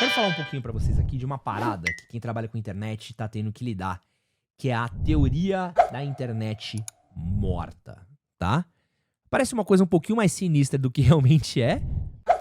Quero falar um pouquinho pra vocês aqui de uma parada que quem trabalha com internet tá tendo que lidar, que é a teoria da internet morta, tá? Parece uma coisa um pouquinho mais sinistra do que realmente é.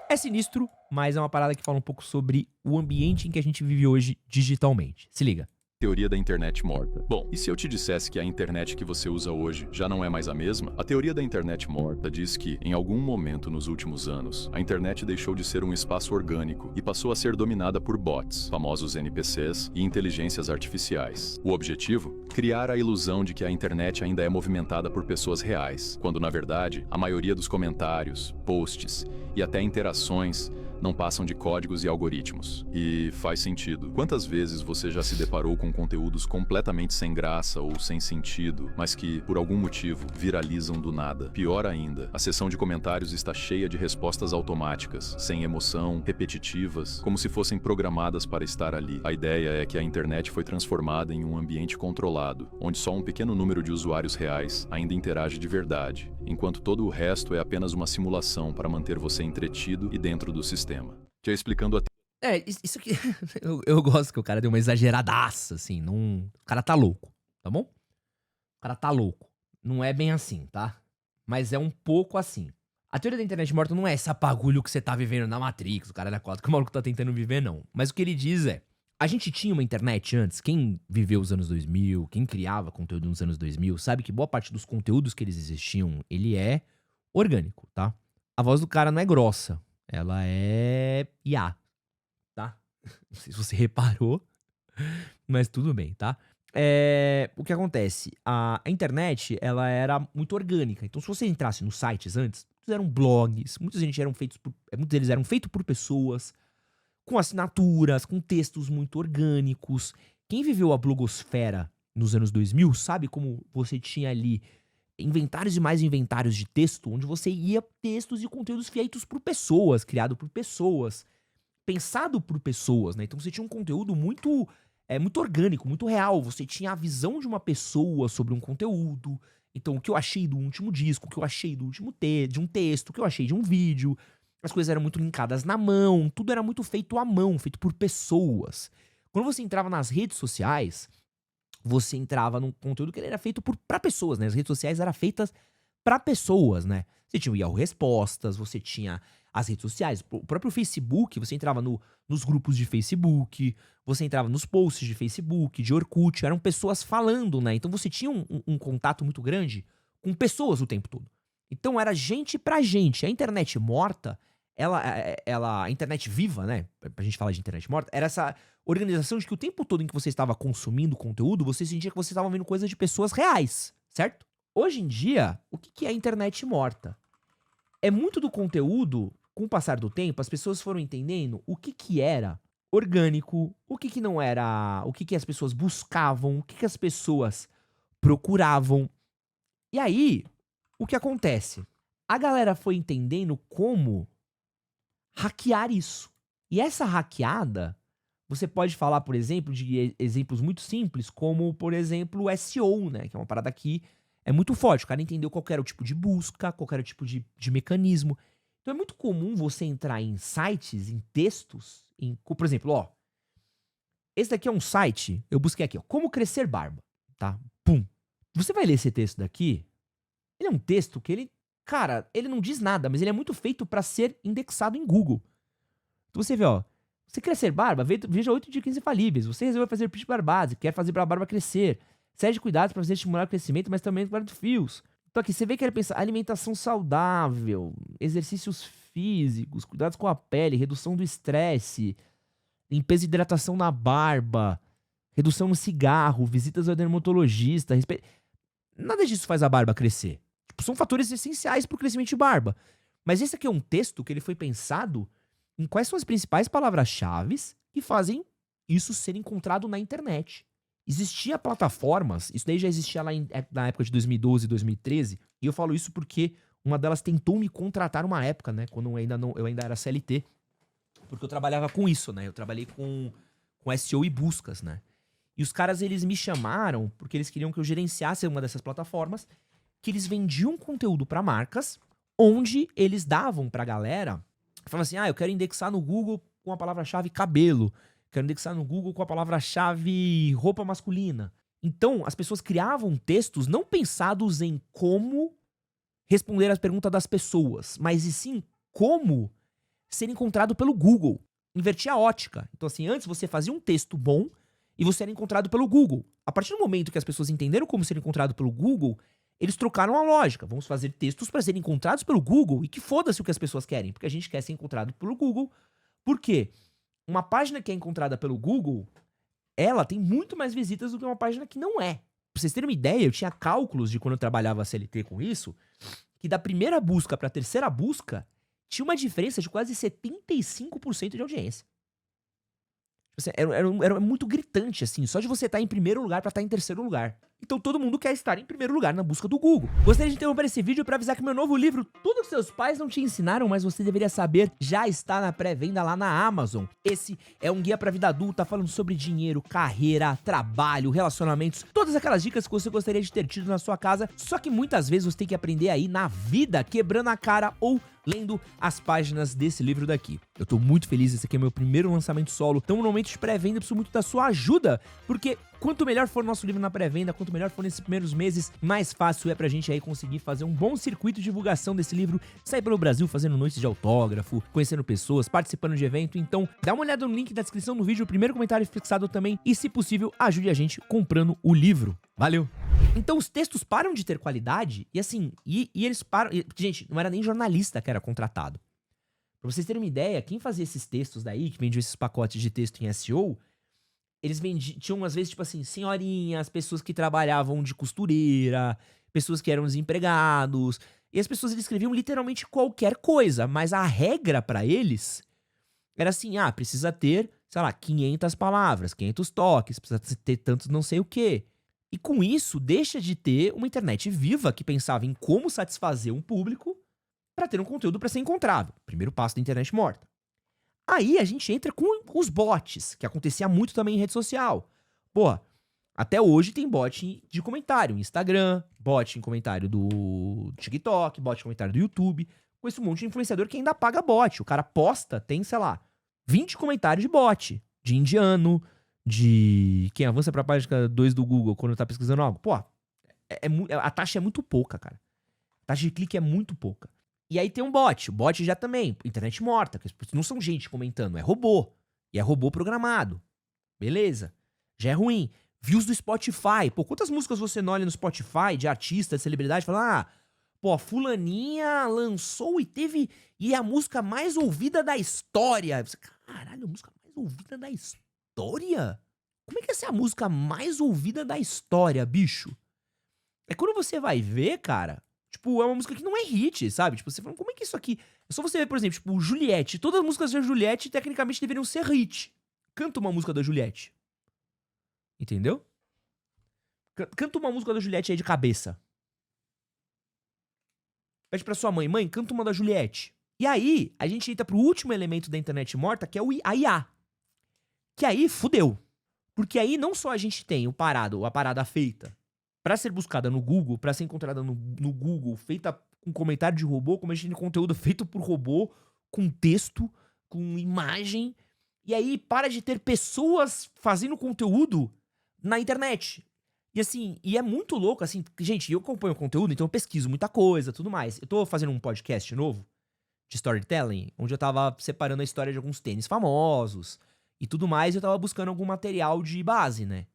É sinistro, mas é uma parada que fala um pouco sobre o ambiente em que a gente vive hoje digitalmente. Se liga. Teoria da internet morta. Bom, e se eu te dissesse que a internet que você usa hoje já não é mais a mesma? A teoria da internet morta diz que, em algum momento nos últimos anos, a internet deixou de ser um espaço orgânico e passou a ser dominada por bots, famosos NPCs e inteligências artificiais. O objetivo? Criar a ilusão de que a internet ainda é movimentada por pessoas reais, quando na verdade, a maioria dos comentários, posts e até interações não passam de códigos e algoritmos. E faz sentido. Quantas vezes você já se deparou com conteúdos completamente sem graça ou sem sentido, mas que, por algum motivo, viralizam do nada? Pior ainda, a seção de comentários está cheia de respostas automáticas, sem emoção, repetitivas, como se fossem programadas para estar ali. A ideia é que a internet foi transformada em um ambiente controlado, onde só um pequeno número de usuários reais ainda interage de verdade, enquanto todo o resto é apenas uma simulação para manter você entretido e dentro do sistema. Já explicando a Isso aqui. Eu gosto que o cara deu uma exageradaça, assim. Não... O cara tá louco, tá bom? O cara tá louco. Não é bem assim, tá? Mas é um pouco assim. A teoria da internet morta não é esse bagulho que você tá vivendo na Matrix, o cara da quadra que o maluco tá tentando viver, não. Mas o que ele diz é: a gente tinha uma internet antes, quem viveu os anos 2000, quem criava conteúdo nos anos 2000, sabe que boa parte dos conteúdos que eles existiam, ele é orgânico, tá? A voz do cara não é grossa, ela é IA, tá? Não sei se você reparou, mas tudo bem, tá? O que acontece? A internet, ela era muito orgânica. Então, se você entrasse nos sites antes, muitos eram blogs, muitos deles eram feitos por pessoas, com assinaturas, com textos muito orgânicos. Quem viveu a blogosfera nos anos 2000 sabe como você tinha ali inventários e mais inventários de texto, onde você ia textos e conteúdos feitos por pessoas, criado por pessoas, pensado por pessoas, né? Então você tinha um conteúdo muito orgânico, muito real. Você tinha a visão de uma pessoa sobre um conteúdo. Então, o que eu achei do último disco, o que eu achei do último de um texto, o que eu achei de um vídeo. As coisas eram muito linkadas na mão, tudo era muito feito à mão, feito por pessoas. Quando você entrava nas redes sociais, você entrava num conteúdo que ele era feito pra pessoas, né? As redes sociais eram feitas pra pessoas, né? Você tinha o Yahoo Respostas, você tinha as redes sociais, o próprio Facebook, você entrava nos grupos de Facebook, você entrava nos posts de Facebook, de Orkut, eram pessoas falando, né? Então você tinha um contato muito grande com pessoas o tempo todo. Então era gente pra gente. A internet morta, a internet viva, né? Pra gente falar de internet morta, era essa organização de que o tempo todo em que você estava consumindo conteúdo, você sentia que você estava vendo coisas de pessoas reais, certo? Hoje em dia, o que é a internet morta? É muito do conteúdo, com o passar do tempo, as pessoas foram entendendo o que era orgânico, o que não era, o que as pessoas buscavam, o que as pessoas procuravam. E aí, o que acontece? A galera foi entendendo como hackear isso. E essa hackeada, você pode falar, por exemplo, de exemplos muito simples, como, por exemplo, o SEO, né? Que é uma parada que é muito forte. O cara entendeu qual que era o tipo de busca, qual que era o tipo de mecanismo. Então é muito comum você entrar em sites, em textos, por exemplo, ó. Esse daqui é um site, eu busquei aqui, ó, como crescer barba, tá? Pum. Você vai ler esse texto daqui, ele é um texto que cara, ele não diz nada, mas ele é muito feito pra ser indexado em Google. Então você vê, ó, você crescer barba, veja 8 dicas infalíveis. Você resolveu fazer pitch barbase, quer fazer pra barba crescer. Série de cuidados para você estimular o crescimento, mas também para fios. Então aqui você vê que ele pensa alimentação saudável, exercícios físicos, cuidados com a pele, redução do estresse, limpeza e hidratação na barba, redução no cigarro, visitas ao dermatologista, nada disso faz a barba crescer. Tipo, são fatores essenciais para o crescimento de barba. Mas esse aqui é um texto que ele foi pensado em quais são as principais palavras-chave que fazem isso ser encontrado na internet. Existia plataformas, isso daí já existia lá na época de 2012, 2013, e eu falo isso porque uma delas tentou me contratar uma época, né, quando eu ainda era CLT, porque eu trabalhava com isso, né, eu trabalhei com SEO e buscas, né, e os caras, eles me chamaram porque eles queriam que eu gerenciasse uma dessas plataformas, que eles vendiam conteúdo pra marcas, onde eles davam pra galera, falando assim, eu quero indexar no Google com a palavra-chave cabelo. Quero indexar no Google com a palavra-chave roupa masculina. Então, as pessoas criavam textos não pensados em como responder às perguntas das pessoas, mas e sim como ser encontrado pelo Google. Invertia a ótica. Então, assim, antes você fazia um texto bom e você era encontrado pelo Google. A partir do momento que as pessoas entenderam como ser encontrado pelo Google, eles trocaram a lógica. Vamos fazer textos para serem encontrados pelo Google e que foda-se o que as pessoas querem, porque a gente quer ser encontrado pelo Google. Por quê? Uma página que é encontrada pelo Google, ela tem muito mais visitas do que uma página que não é. Pra vocês terem uma ideia, eu tinha cálculos de quando eu trabalhava CLT com isso, que da primeira busca pra terceira busca, tinha uma diferença de quase 75% de audiência. Assim, era muito gritante, assim, só de você estar em primeiro lugar pra estar em terceiro lugar. Então todo mundo quer estar em primeiro lugar na busca do Google. Gostaria de interromper esse vídeo pra avisar que meu novo livro, Tudo que seus pais não te ensinaram, mas você deveria saber, já está na pré-venda lá na Amazon. Esse é um guia pra vida adulta, falando sobre dinheiro, carreira, trabalho, relacionamentos, todas aquelas dicas que você gostaria de ter tido na sua casa, só que muitas vezes você tem que aprender aí na vida, quebrando a cara ou lendo as páginas desse livro daqui. Eu tô muito feliz, esse aqui é meu primeiro lançamento solo, então no momento de pré-venda eu preciso muito da sua ajuda, porque quanto melhor for o nosso livro na pré-venda, quanto melhor for nesses primeiros meses, mais fácil é pra gente aí conseguir fazer um bom circuito de divulgação desse livro, sair pelo Brasil fazendo noites de autógrafo, conhecendo pessoas, participando de evento. Então dá uma olhada no link da descrição do vídeo, o primeiro comentário fixado também, e se possível ajude a gente comprando o livro. Valeu! Então os textos param de ter qualidade e assim, e eles param... Gente, não era nem jornalista que era contratado. Pra vocês terem uma ideia, quem fazia esses textos daí, que vendiam esses pacotes de texto em SEO, eles tinham às vezes tipo assim, senhorinhas, pessoas que trabalhavam de costureira, pessoas que eram desempregados, e as pessoas eles escreviam literalmente qualquer coisa, mas a regra pra eles era assim, precisa ter, sei lá, 500 palavras, 500 toques, precisa ter tantos não sei o quê. E com isso, deixa de ter uma internet viva que pensava em como satisfazer um público para ter um conteúdo para ser encontrado. Primeiro passo da internet morta. Aí a gente entra com os bots, que acontecia muito também em rede social. Pô, até hoje tem bot de comentário, Instagram, bot em comentário do TikTok, bot em comentário do YouTube. Com esse monte de influenciador que ainda paga bot. O cara posta, tem, sei lá, 20 comentários de bot, de indiano, de quem avança pra página 2 do Google quando tá pesquisando algo. Pô, a taxa é muito pouca, cara. A taxa de clique é muito pouca. E aí tem um bot. O bot já também, internet morta. Que não são gente comentando, é robô. E é robô programado. Beleza. Já é ruim. Views do Spotify. Pô, quantas músicas você não olha no Spotify de artista, de celebridade, fala, pô, fulaninha lançou e teve... E é a música mais ouvida da história. Você, caralho, a música mais ouvida da história? Como é que essa é a música mais ouvida da história, bicho? É quando você vai ver, cara, tipo, é uma música que não é hit, sabe? Tipo, você fala, como é que isso aqui... É só você ver, por exemplo, tipo, Juliette. Todas as músicas da Juliette, tecnicamente, deveriam ser hit. Canta uma música da Juliette. Entendeu? Canta uma música da Juliette aí de cabeça. Pede pra sua mãe, canta uma da Juliette. E aí, a gente entra pro último elemento da internet morta, que é a IA. Que aí, fudeu. Porque aí não só a gente tem a parada feita pra ser buscada no Google, pra ser encontrada no Google, feita com comentário de robô, como a gente tem conteúdo feito por robô, com texto, com imagem. E aí para de ter pessoas fazendo conteúdo na internet. E assim, e é muito louco, assim, gente, eu acompanho o conteúdo, então eu pesquiso muita coisa, tudo mais. Eu tô fazendo um podcast novo de storytelling, onde eu tava separando a história de alguns tênis famosos e tudo mais, eu tava buscando algum material de base, né?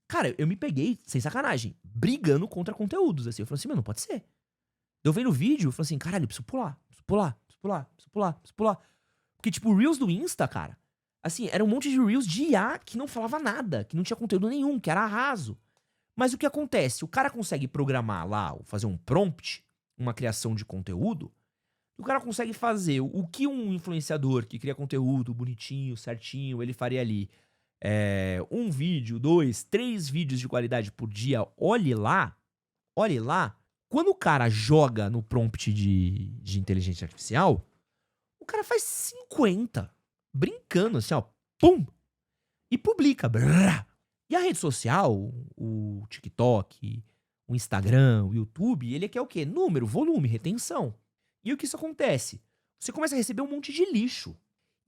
Cara, eu me peguei, sem sacanagem, brigando contra conteúdos, assim. Eu falei assim, não pode ser. Eu vendo o vídeo, eu falei assim, caralho, eu preciso pular. Porque, tipo, o Reels do Insta, cara, assim, era um monte de Reels de IA que não falava nada, que não tinha conteúdo nenhum, que era raso. Mas o que acontece? O cara consegue programar lá, fazer um prompt, uma criação de conteúdo, o cara consegue fazer o que um influenciador que cria conteúdo bonitinho, certinho, ele faria ali. Um vídeo, 2, 3 vídeos de qualidade por dia, olhe lá. Quando o cara joga no prompt de inteligência artificial, o cara faz 50, brincando assim, ó, pum, e publica. Brrr. E a rede social, o TikTok, o Instagram, o YouTube, ele quer o quê? Número, volume, retenção. E o que isso acontece? Você começa a receber um monte de lixo.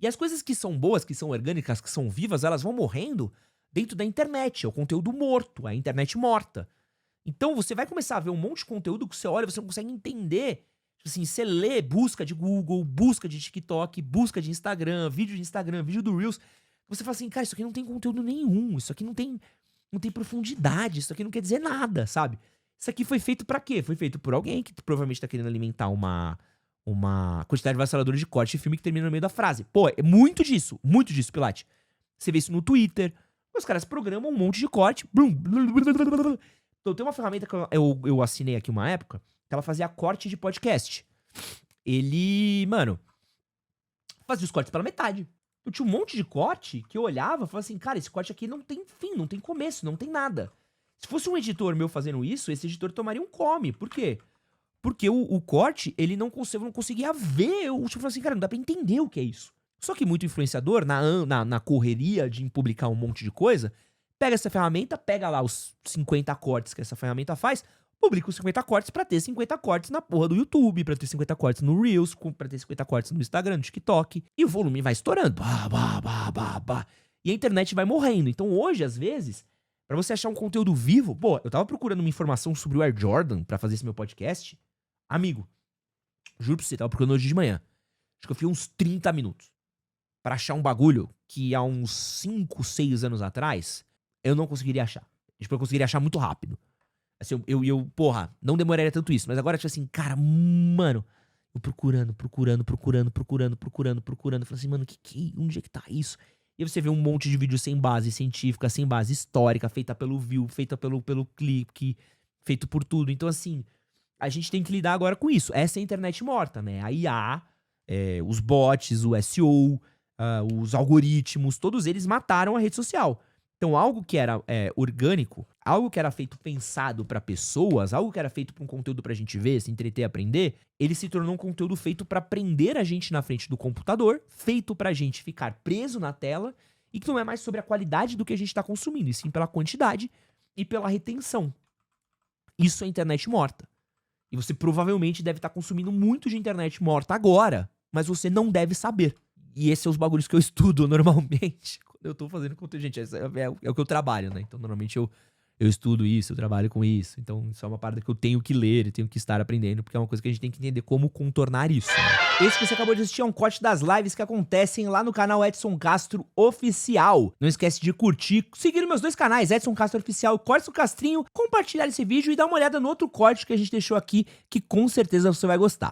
E as coisas que são boas, que são orgânicas, que são vivas, elas vão morrendo dentro da internet. É o conteúdo morto, a internet morta. Então você vai começar a ver um monte de conteúdo que você olha e você não consegue entender. Tipo assim, você lê, busca de Google, busca de TikTok, busca de Instagram, vídeo do Reels. Você fala assim, cara, isso aqui não tem conteúdo nenhum, isso aqui não tem profundidade, isso aqui não quer dizer nada, sabe? Isso aqui foi feito pra quê? Foi feito por alguém que provavelmente tá querendo alimentar uma quantidade avassaladora de corte de filme que termina no meio da frase. Pô, é muito disso, Pilate. Você vê isso no Twitter, os caras programam um monte de corte. Então tem uma ferramenta que eu assinei aqui uma época, que ela fazia corte de podcast. Ele, mano, fazia os cortes pela metade. Eu tinha um monte de corte que eu olhava e falava assim, cara, esse corte aqui não tem fim, não tem começo, não tem nada. Se fosse um editor meu fazendo isso, esse editor tomaria um come. Por quê? Porque o corte, ele não conseguia ver. Eu falei assim, cara, não dá pra entender o que é isso. Só que muito influenciador, na correria de publicar um monte de coisa, pega essa ferramenta, pega lá os 50 cortes que essa ferramenta faz, publica os 50 cortes pra ter 50 cortes na porra do YouTube, pra ter 50 cortes no Reels, pra ter 50 cortes no Instagram, no TikTok. E o volume vai estourando. E a internet vai morrendo. Então hoje, às vezes, pra você achar um conteúdo vivo... Pô, eu tava procurando uma informação sobre o Air Jordan pra fazer esse meu podcast. Amigo, juro pra você, tava procurando hoje de manhã. Acho que eu fui uns 30 minutos pra achar um bagulho que há uns 5, 6 anos atrás eu não conseguiria achar. Tipo, eu conseguiria achar muito rápido. Assim, porra, não demoraria tanto isso. Mas agora, tipo assim, cara, mano, eu procurando. Falei assim, mano, onde é que tá isso? E aí você vê um monte de vídeo sem base científica, sem base histórica, feita pelo view, feita pelo clique, feito por tudo. Então, assim, a gente tem que lidar agora com isso. Essa é a internet morta, né? A IA, os bots, o SEO, os algoritmos, todos eles mataram a rede social. Então, algo que era orgânico, algo que era feito pensado pra pessoas, algo que era feito pra um conteúdo pra gente ver, se entreter, aprender, ele se tornou um conteúdo feito pra prender a gente na frente do computador, feito pra gente ficar preso na tela, e que não é mais sobre a qualidade do que a gente tá consumindo, e sim pela quantidade e pela retenção. Isso é internet morta. E você provavelmente deve estar consumindo muito de internet morta agora, mas você não deve saber. E esses são os bagulhos que eu estudo normalmente quando eu tô fazendo conteúdo. Gente, é o que eu trabalho, né? Então, normalmente eu estudo isso, eu trabalho com isso. Então, isso é uma parada que eu tenho que ler, eu tenho que estar aprendendo, porque é uma coisa que a gente tem que entender como contornar isso, né? Esse que você acabou de assistir é um corte das lives que acontecem lá no canal Edson Castro Oficial. Não esquece de curtir, seguir meus dois canais, Edson Castro Oficial e Cortes do Castrinho, compartilhar esse vídeo e dar uma olhada no outro corte que a gente deixou aqui, que com certeza você vai gostar.